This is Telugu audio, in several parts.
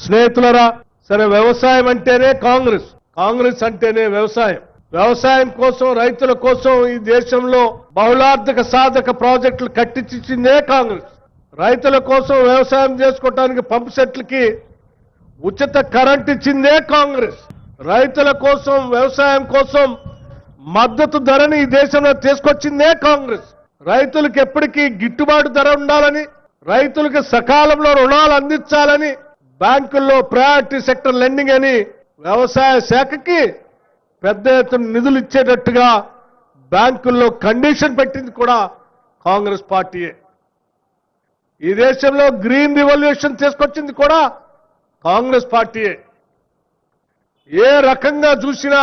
స్నేహితులరా, సరే వ్యవసాయం అంటేనే కాంగ్రెస్, కాంగ్రెస్ అంటేనే వ్యవసాయం. వ్యవసాయం కోసం, రైతుల కోసం ఈ దేశంలో బహుళార్థక సాధక ప్రాజెక్టులు కట్టించిందే కాంగ్రెస్. రైతుల కోసం వ్యవసాయం చేసుకోవడానికి పంపు సెట్లకి ఉచిత కరెంట్ ఇచ్చిందే కాంగ్రెస్. రైతుల కోసం, వ్యవసాయం కోసం మద్దతు ధరని ఈ దేశంలో తీసుకొచ్చిందే కాంగ్రెస్. రైతులకు ఎప్పటికీ గిట్టుబాటు ధర ఉండాలని, రైతులకు సకాలంలో రుణాలు అందించాలని బ్యాంకుల్లో ప్రయారిటీ సెక్టర్ లెండింగ్ అని వ్యవసాయ శాఖకి పెద్ద ఎత్తున నిధులు ఇచ్చేటట్టుగా బ్యాంకుల్లో కండిషన్ పెట్టింది కూడా కాంగ్రెస్ పార్టీయే. ఈ దేశంలో గ్రీన్ రివల్యూషన్ తీసుకొచ్చింది కూడా కాంగ్రెస్ పార్టీయే. ఏ రకంగా చూసినా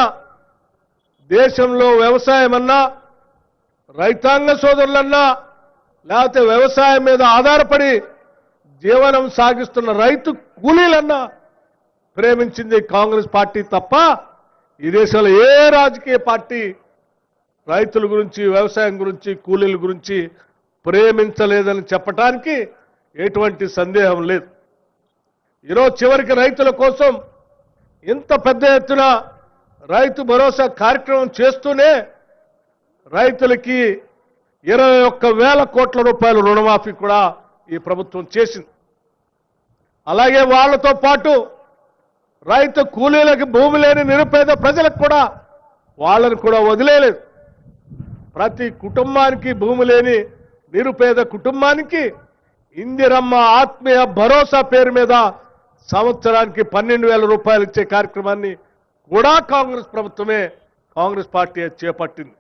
దేశంలో వ్యవసాయం అన్నా, రైతాంగ సోదరులన్నా, లేకపోతే వ్యవసాయం మీద ఆధారపడి జీవనం సాగిస్తున్న రైతు కూలీలన్నా ప్రేమించింది కాంగ్రెస్ పార్టీ తప్ప ఈ దేశంలో ఏ రాజకీయ పార్టీ రైతుల గురించి, వ్యవసాయం గురించి, కూలీల గురించి ప్రేమించలేదని చెప్పడానికి ఎటువంటి సందేహం లేదు. ఈరోజు చివరికి రైతుల కోసం ఇంత పెద్ద ఎత్తున రైతు భరోసా కార్యక్రమం చేస్తూనే రైతులకి 21,000 కోట్ల రూపాయల రుణమాఫీ కూడా ఈ ప్రభుత్వం చేసింది. అలాగే వాళ్లతో పాటు రైతు కూలీలకి భూమి లేని నిరుపేద ప్రజలకు కూడా వాళ్ళని కూడా వదిలేలేదు. ప్రతి కుటుంబానికి, భూమి లేని నిరుపేద కుటుంబానికి ఇందిరమ్మ ఆత్మీయ భరోసా పేరు మీద సంవత్సరానికి 12,000 రూపాయలు ఇచ్చే కార్యక్రమాన్ని కూడా కాంగ్రెస్ ప్రభుత్వమే, కాంగ్రెస్ పార్టీ చేపట్టింది.